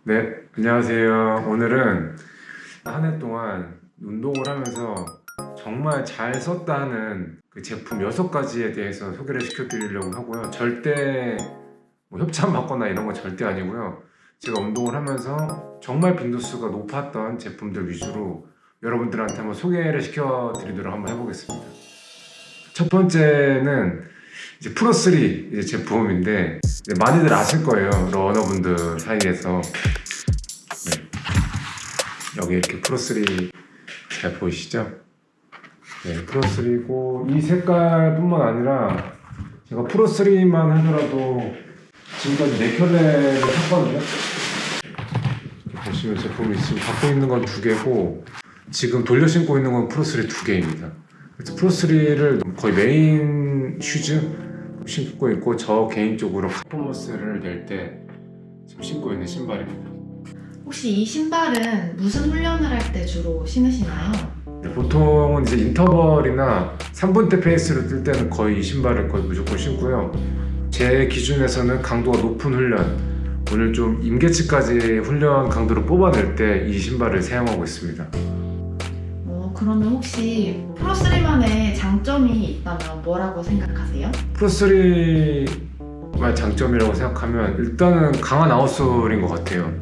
네, 안녕하세요. 오늘은 한 해 동안 운동을 하면서 정말 잘 썼다 하는 그 제품 6가지에 대해서 소개를 시켜드리려고 하고요. 절대 뭐 협찬 받거나 이런 건 절대 아니고요. 제가 운동을 하면서 정말 빈도수가 높았던 제품들 위주로 여러분들한테 한번 소개를 시켜드리도록 한번 해보겠습니다. 첫 번째는 이제 프로3 이제 제품인데 이제 많이들 아실 거예요. 러너분들 사이에서. 네. 여기 이렇게 프로3 잘 보이시죠? 네, 프로3고 이 색깔뿐만 아니라 제가 프로3만 하더라도 지금까지 4켤레를 샀거든요. 이렇게 보시면 제품이 지금 갖고 있는 건 2개고 지금 돌려 신고 있는 건 프로3 2개입니다. 그래서 프로3를 거의 메인 슈즈 신고 있고 저 개인적으로 퍼포먼스를 낼 때 지금 신고 있는 신발입니다. 혹시 이 신발은 무슨 훈련을 할 때 주로 신으시나요? 보통은 이제 인터벌이나 3분대 페이스로 뛸 때는 거의 이 신발을 거의 무조건 신고요. 제 기준에서는 강도가 높은 훈련, 오늘 좀 임계치까지 훈련 강도를 뽑아낼 때 이 신발을 사용하고 있습니다. 그러면 혹시 프로3만의 장점이 있다면 뭐라고 생각하세요? 프로3의 장점이라고 생각하면 일단은 강한 아웃솔인 것 같아요.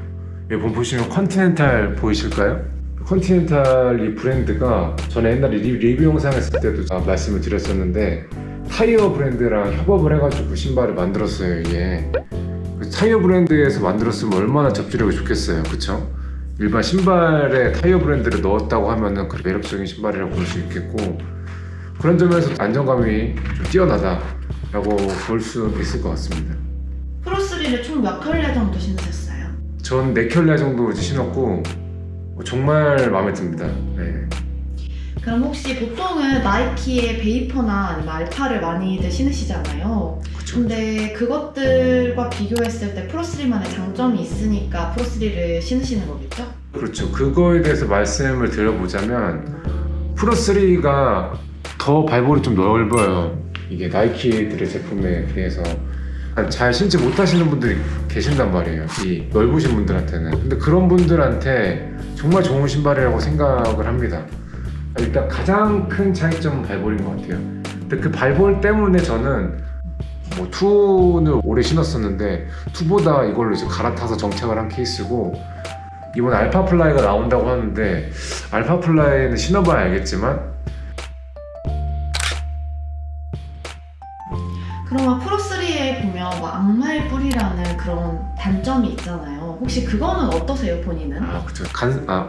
여기 보시면 컨티넨탈 보이실까요? 컨티넨탈 이 브랜드가 전에 옛날에 리뷰 영상 했을 때도 말씀을 드렸었는데 타이어 브랜드랑 협업을 해가지고 신발을 만들었어요. 이게 타이어 브랜드에서 만들었으면 얼마나 접지력이 좋겠어요, 그쵸? 일반 신발에 타이어 브랜드를 넣었다고 하면은 그 매력적인 신발이라고 볼 수 있겠고 그런 점에서 안정감이 좀 뛰어나다라고 볼 수 있을 것 같습니다. 프로3를 총 몇 켤레 정도 신으셨어요? 전 4켤레 정도 이제 신었고 정말 마음에 듭니다. 네. 그럼 혹시 보통은 나이키의 베이퍼나 아니면 알파를 많이들 신으시잖아요. 그쵸. 근데 그것들과 비교했을 때 프로3만의 장점이 있으니까 프로3를 신으시는 거겠죠? 그렇죠. 그거에 대해서 말씀을 드려보자면 프로3가 더 발볼이 좀 넓어요. 이게 나이키들의 제품에 비해서 잘 신지 못하시는 분들이 계신단 말이에요. 이 넓으신 분들한테는. 근데 그런 분들한테 정말 좋은 신발이라고 생각을 합니다. 일단 가장 큰 차이점은 발볼인 것 같아요. 근데 그 발볼 때문에 저는 뭐 2는 오래 신었었는데 2보다 이걸로 이제 갈아타서 정착을 한 케이스고 이번 알파플라이가 나온다고 하는데 알파플라이는 신어봐야 알겠지만 그러면 프로3에 보면 뭐 악마의 뿔이라는 그런 단점이 있잖아요. 혹시 그거는 어떠세요, 본인은? 그쵸.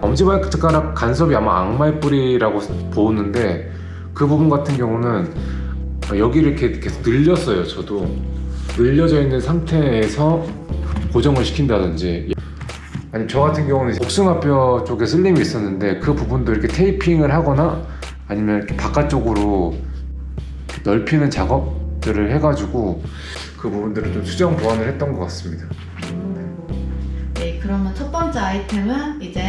엄지발가락 간섭이 아마 악마의 뿔이라고 보는데 그 부분 같은 경우는 여기를 이렇게 계속 늘렸어요. 저도 늘려져 있는 상태에서 고정을 시킨다든지 아니 저 같은 경우는 복숭아뼈 쪽에 슬림이 있었는데 그 부분도 이렇게 테이핑을 하거나 아니면 이렇게 바깥쪽으로 이렇게 넓히는 작업들을 해가지고 그 부분들을 좀 수정 보완을 했던 것 같습니다. 네, 그러면 첫 번째 아이템은 이제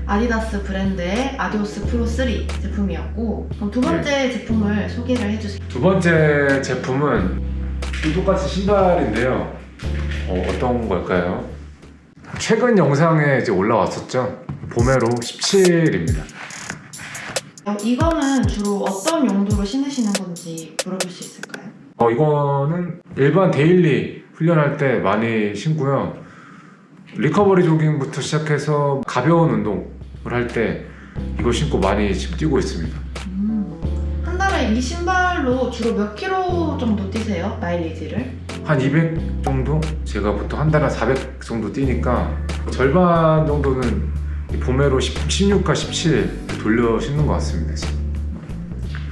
아디다스 브랜드의 아디오스 프로3 제품이었고 그럼 두 번째 제품을 소개를 해주세요. 두 번째 제품은 똑같이 신발인데요. 어떤 걸까요? 최근 영상에 이제 올라왔었죠. 보메로 17입니다. 이거는 주로 어떤 용도로 신으시는 건지 물어볼 수 있을까요? 이거는 일반 데일리 훈련할 때 많이 신고요. 리커버리 조깅부터 시작해서 가벼운 운동을 할 때 이거 신고 많이 지금 뛰고 있습니다. 한 달에 이 신발로 주로 몇 킬로 정도 뛰세요? 마일리지를? 한 200 정도? 제가 보통 한 달에 400 정도 뛰니까 절반 정도는 이 보메로 16과 17 돌려 신는 것 같습니다. 지금.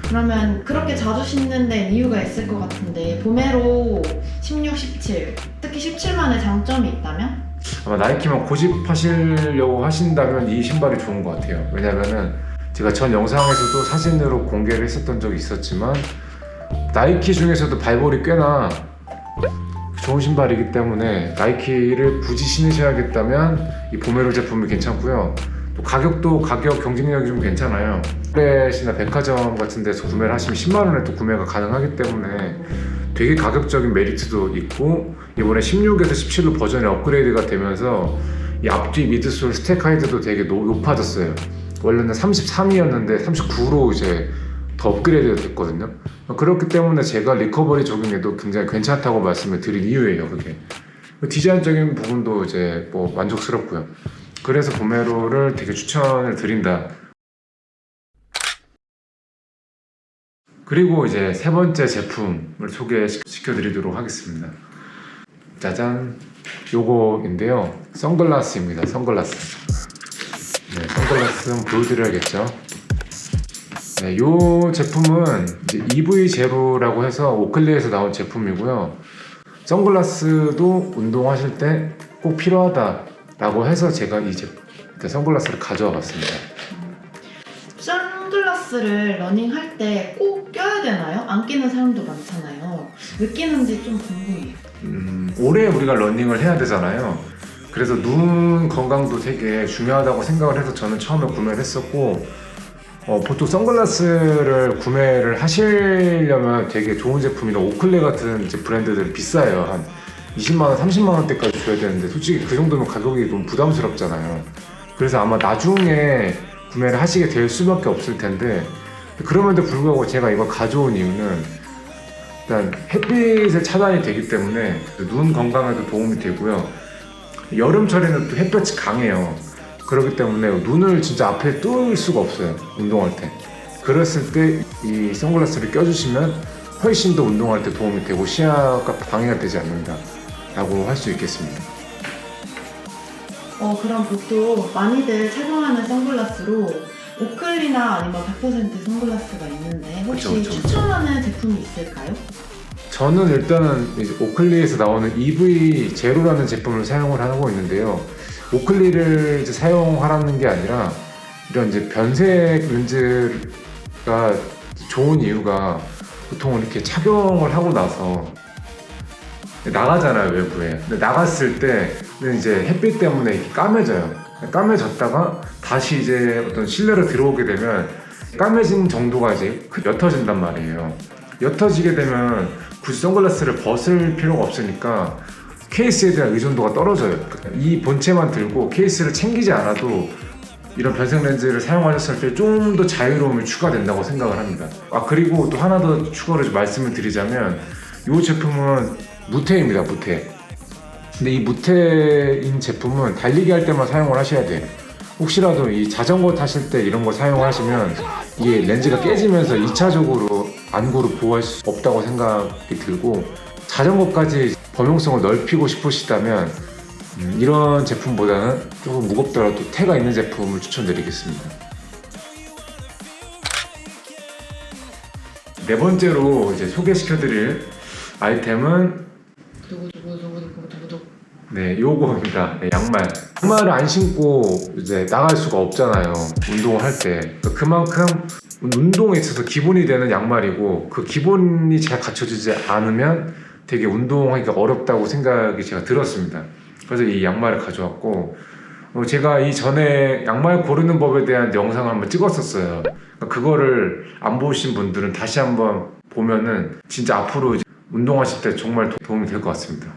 그러면 그렇게 자주 신는 데는 이유가 있을 것 같은데 보메로 16, 17 특히 17만의 장점이 있다면? 아마 나이키만 고집하시려고 하신다면 이 신발이 좋은 것 같아요. 왜냐면은 제가 전 영상에서도 사진으로 공개를 했었던 적이 있었지만 나이키 중에서도 발볼이 꽤나 좋은 신발이기 때문에 나이키를 굳이 신으셔야겠다면 이 보메로 제품이 괜찮고요. 또 가격도 가격 경쟁력이 좀 괜찮아요. 아울렛이나 백화점 같은 데서 구매를 하시면 10만 원에 또 구매가 가능하기 때문에 되게 가격적인 메리트도 있고 이번에 16에서 17로 버전이 업그레이드가 되면서 이 앞뒤 미드솔 스택 하이트도 되게 높아졌어요. 원래는 33이었는데 39로 이제 더 업그레이드 됐거든요. 그렇기 때문에 제가 리커버리 적용해도 굉장히 괜찮다고 말씀을 드린 이유예요. 그게 디자인적인 부분도 이제 뭐 만족스럽고요. 그래서 보메로를 되게 추천을 드린다. 그리고 이제 세 번째 제품을 소개시켜 드리도록 하겠습니다. 짜잔, 요거인데요. 선글라스입니다. 선글라스. 네, 선글라스 한번 보여드려야겠죠. 네, 요 제품은 이제 EV0라고 해서 오클리에서 나온 제품이고요. 선글라스도 운동하실 때 꼭 필요하다라고 해서 제가 이 선글라스를 가져와 봤습니다. 선글라스를 러닝할 때 꼭 껴야 되나요? 안 끼는 사람도 많잖아요. 왜 끼는지 좀 궁금해요. 오래 우리가 러닝을 해야 되잖아요. 그래서 눈 건강도 되게 중요하다고 생각을 해서 저는 처음에 구매를 했었고, 보통 선글라스를 구매를 하시려면 되게 좋은 제품이나 오클레 같은 이제 브랜드들은 비싸요. 한 20만원, 30만원대까지 줘야 되는데 솔직히 그 정도면 가격이 너무 부담스럽잖아요. 그래서 아마 나중에 구매를 하시게 될 수밖에 없을 텐데, 그럼에도 불구하고 제가 이걸 가져온 이유는 일단 햇빛의 차단이 되기 때문에 눈 건강에도 도움이 되고요. 여름철에는 또 햇볕이 강해요. 그렇기 때문에 눈을 진짜 앞에 뜰 수가 없어요, 운동할 때. 그랬을 때 이 선글라스를 껴주시면 훨씬 더 운동할 때 도움이 되고 시야가 방해가 되지 않는다 라고 할 수 있겠습니다. 그럼 보통 많이들 착용하는 선글라스로 오클리나 아니면 100% 선글라스가 있는데 혹시 그쵸. 추천하는 제품이 있을까요? 저는 일단은 이제 오클리에서 나오는 EV0라는 제품을 사용을 하고 있는데요. 오클리를 이제 사용하라는 게 아니라 이런 이제 변색 렌즈가 좋은 이유가 보통 이렇게 착용을 하고 나서 나가잖아요, 외부에. 근데 나갔을 때는 이제 햇빛 때문에 이렇게 까매져요. 까매졌다가 다시 이제 어떤 실내로 들어오게 되면 까매진 정도가 이제 옅어진단 말이에요. 옅어지게 되면 굳이 선글라스를 벗을 필요가 없으니까 케이스에 대한 의존도가 떨어져요. 이 본체만 들고 케이스를 챙기지 않아도 이런 변색 렌즈를 사용하셨을 때 좀 더 자유로움이 추가된다고 생각을 합니다. 그리고 또 하나 더 추가로 말씀을 드리자면 이 제품은 무테입니다. 무테. 근데 이 무테인 제품은 달리기 할 때만 사용을 하셔야 돼요. 혹시라도 이 자전거 타실 때 이런 걸 사용하시면 이게 렌즈가 깨지면서 2차적으로 안구를 보호할 수 없다고 생각이 들고, 자전거까지 범용성을 넓히고 싶으시다면 이런 제품보다는 조금 무겁더라도 태가 있는 제품을 추천드리겠습니다. 네 번째로 이제 소개시켜드릴 아이템은 네, 요거입니다. 네, 양말. 양말을 안 신고 이제 나갈 수가 없잖아요, 운동을 할 때. 그만큼 운동에 있어서 기본이 되는 양말이고, 그 기본이 잘 갖춰지지 않으면 되게 운동하기가 어렵다고 생각이 제가 들었습니다. 그래서 이 양말을 가져왔고, 제가 이전에 양말 고르는 법에 대한 영상을 한번 찍었었어요. 그거를 안 보신 분들은 다시 한번 보면은 진짜 앞으로 이제 운동하실 때 정말 도움이 될 것 같습니다.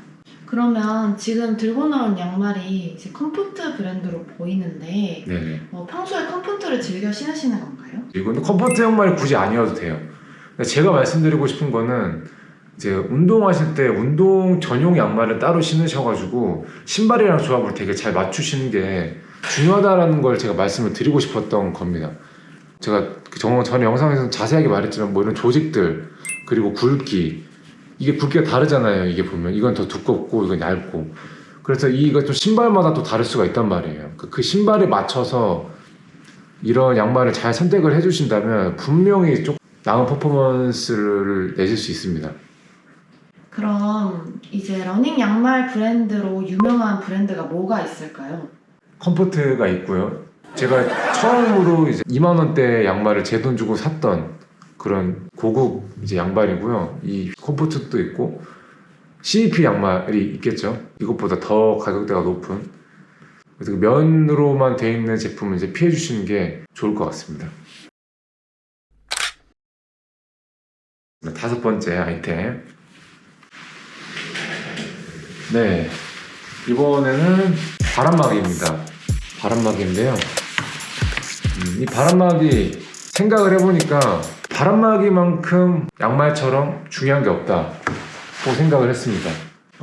그러면 지금 들고 나온 양말이 이제 컴포트 브랜드로 보이는데 네네. 평소에 컴포트를 즐겨 신으시는 건가요? 이거는 컴포트 양말이 굳이 아니어도 돼요. 제가 말씀드리고 싶은 거는 이제 운동하실 때 운동 전용 양말을 따로 신으셔가지고 신발이랑 조합을 되게 잘 맞추시는 게 중요하다라는 걸 제가 말씀을 드리고 싶었던 겁니다. 제가 전 영상에서 자세하게 말했지만 뭐 이런 조직들, 그리고 굵기, 이게 굵기가 다르잖아요. 이게 보면 이건 더 두껍고 이건 얇고, 그래서 이거 좀 신발마다 또 다를 수가 있단 말이에요. 그 신발에 맞춰서 이런 양말을 잘 선택을 해주신다면 분명히 좀 나은 퍼포먼스를 내실 수 있습니다. 그럼 이제 러닝 양말 브랜드로 유명한 브랜드가 뭐가 있을까요? 컴포트가 있고요. 제가 처음으로 이제 2만 원대 양말을 제 돈 주고 샀던 그런 고급 이제 양말이고요. 이 컴포트도 있고 CEP 양말이 있겠죠. 이것보다 더 가격대가 높은. 그래서 그 면으로만 되어 있는 제품은 이제 피해 주시는 게 좋을 것 같습니다. 다섯 번째 아이템. 네, 이번에는 바람막이입니다. 바람막이인데요. 이 바람막이 생각을 해보니까 바람막이만큼 양말처럼 중요한 게 없다고 생각을 했습니다.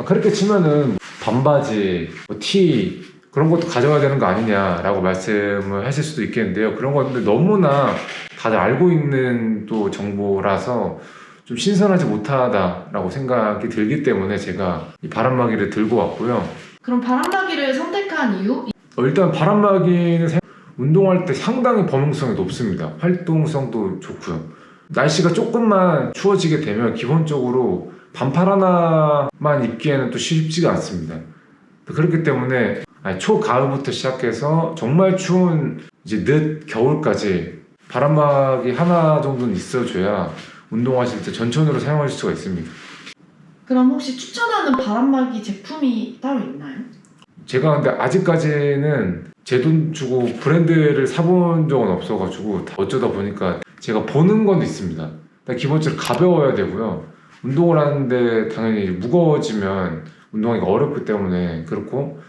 그렇게 치면은 반바지, 티 그런 것도 가져가야 되는 거 아니냐라고 말씀을 하실 수도 있겠는데요. 그런 것들 너무나 다들 알고 있는 또 정보라서 좀 신선하지 못하다라고 생각이 들기 때문에 제가 이 바람막이를 들고 왔고요. 그럼 바람막이를 선택한 이유? 일단 바람막이는 운동할 때 상당히 범용성이 높습니다. 활동성도 좋고요. 날씨가 조금만 추워지게 되면 기본적으로 반팔 하나만 입기에는 또 쉽지가 않습니다. 그렇기 때문에 초가을부터 시작해서 정말 추운 이제 늦 겨울까지 바람막이 하나 정도는 있어줘야 운동하실 때 전천후로 사용하실 수가 있습니다. 그럼 혹시 추천하는 바람막이 제품이 따로 있나요? 제가 근데 아직까지는 제 돈 주고 브랜드를 사본 적은 없어가지고 어쩌다 보니까 제가 보는 건 있습니다. 기본적으로 가벼워야 되고요. 운동을 하는데 당연히 무거워지면 운동하기가 어렵기 때문에 그렇고,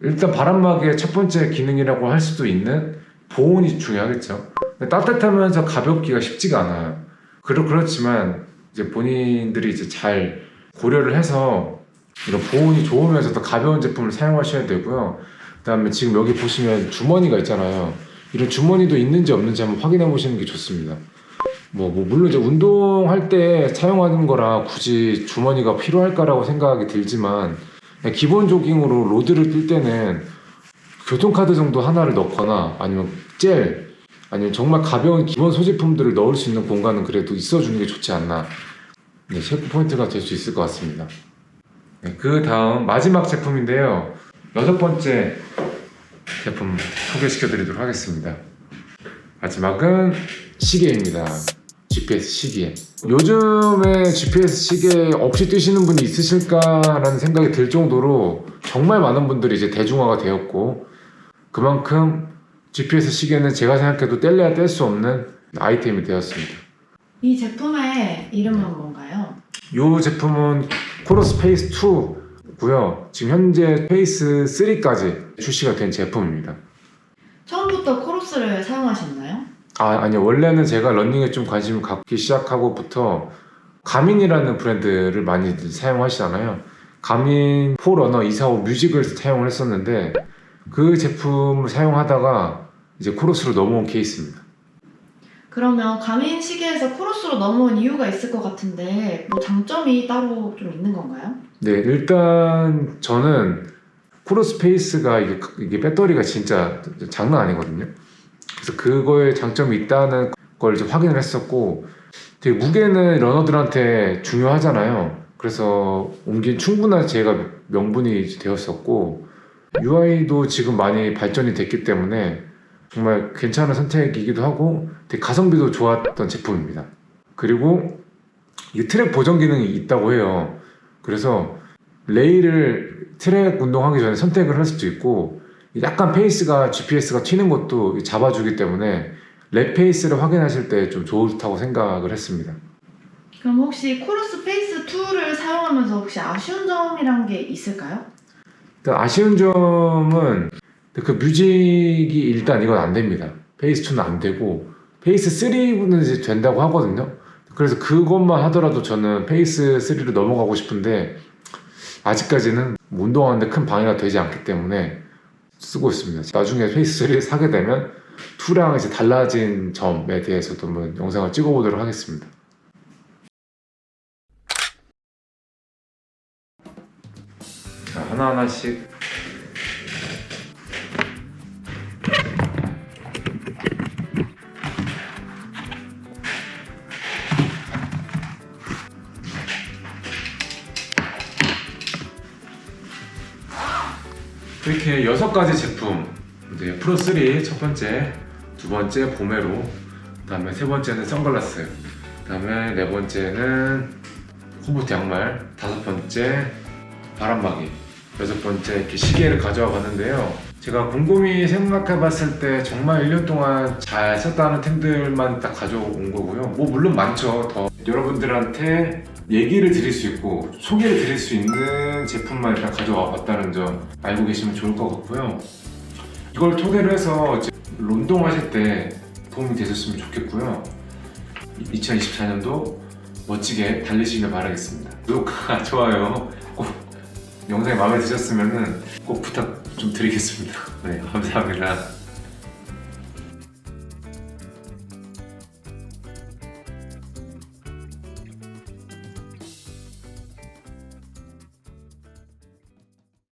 일단 바람막이의 첫 번째 기능이라고 할 수도 있는 보온이 중요하겠죠. 따뜻하면서 가볍기가 쉽지가 않아요. 그렇지만 이제 본인들이 이제 잘 고려를 해서 이런 보온이 좋으면서도 가벼운 제품을 사용하셔야 되고요. 그 다음에 지금 여기 보시면 주머니가 있잖아요. 이런 주머니도 있는지 없는지 한번 확인해 보시는 게 좋습니다. 물론 이제 운동할 때 사용하는 거라 굳이 주머니가 필요할까라고 생각이 들지만, 그냥 기본 조깅으로 로드를 뛸 때는 교통카드 정도 하나를 넣거나 아니면 젤, 아니면 정말 가벼운 기본 소지품들을 넣을 수 있는 공간은 그래도 있어주는 게 좋지 않나, 셰프 포인트가 될 수 있을 것 같습니다. 그 다음 마지막 제품인데요. 6번째 제품 소개시켜 드리도록 하겠습니다. 마지막은 시계입니다. GPS 시계. 요즘에 GPS 시계 없이 뛰시는 분이 있으실까라는 생각이 들 정도로 정말 많은 분들이 이제 대중화가 되었고, 그만큼 GPS 시계는 제가 생각해도 뗄래야 뗄 수 없는 아이템이 되었습니다. 이 제품의 이름은 뭔가요? 이 제품은 코러스 페이스 2고요. 지금 현재 페이스 3까지 출시가 된 제품입니다. 처음부터 코러스를 사용하셨나요? 아니요. 원래는 제가 러닝에 좀 관심을 갖기 시작하고부터 가민이라는 브랜드를 많이 사용하시잖아요. 가민 포러너 245 뮤직을 사용을 했었는데, 그 제품을 사용하다가 이제 코러스로 넘어온 케이스입니다. 그러면 가민 시계에서 코러스로 넘어온 이유가 있을 것 같은데 장점이 따로 좀 있는 건가요? 네, 일단 저는 코러스 페이스가 이게 배터리가 진짜 장난 아니거든요. 그래서 그거에 장점이 있다는 걸 좀 확인을 했었고, 되게 무게는 러너들한테 중요하잖아요. 그래서 옮긴 충분한 제가 명분이 되었었고, UI도 지금 많이 발전이 됐기 때문에 정말 괜찮은 선택이기도 하고 되게 가성비도 좋았던 제품입니다. 그리고 이게 트랙 보정 기능이 있다고 해요. 그래서 레일을 트랙 운동하기 전에 선택을 할 수도 있고, 약간 페이스가 GPS가 튀는 것도 잡아주기 때문에 랩 페이스를 확인하실 때 좀 좋다고 생각을 했습니다. 그럼 혹시 코러스 페이스 2를 사용하면서 혹시 아쉬운 점이란 게 있을까요? 아쉬운 점은 그 뮤직이 일단 이건 안 됩니다. 페이스 2는 안 되고 페이스 3는 이제 된다고 하거든요. 그래서 그것만 하더라도 저는 페이스 3로 넘어가고 싶은데 아직까지는 운동하는데 큰 방해가 되지 않기 때문에 쓰고 있습니다. 나중에 페이스 3를 사게 되면 2랑 이제 달라진 점에 대해서도 한번 영상을 찍어보도록 하겠습니다. 자, 하나하나씩 이렇게 6가지 제품, 이제 프로 3 첫 번째, 두 번째 보메로, 그 다음에 세 번째는 선글라스, 그 다음에 네 번째는 호보트 양말, 다섯 번째 바람막이, 6번째 이렇게 시계를 가져와 봤는데요. 제가 곰곰이 생각해 봤을 때 정말 1년 동안 잘 썼다는 팀들만 딱 가져온 거고요. 뭐 물론 많죠. 더 여러분들한테 얘기를 드릴 수 있고 소개를 드릴 수 있는 제품만 일단 가져와 봤다는 점 알고 계시면 좋을 것 같고요. 이걸 토대로 해서 이제 런동 하실 때 도움이 되셨으면 좋겠고요. 2024년도 멋지게 달리시길 바라겠습니다. 구독과 좋아요 꼭 영상이 마음에 드셨으면 꼭 부탁 좀 드리겠습니다. 네, 감사합니다.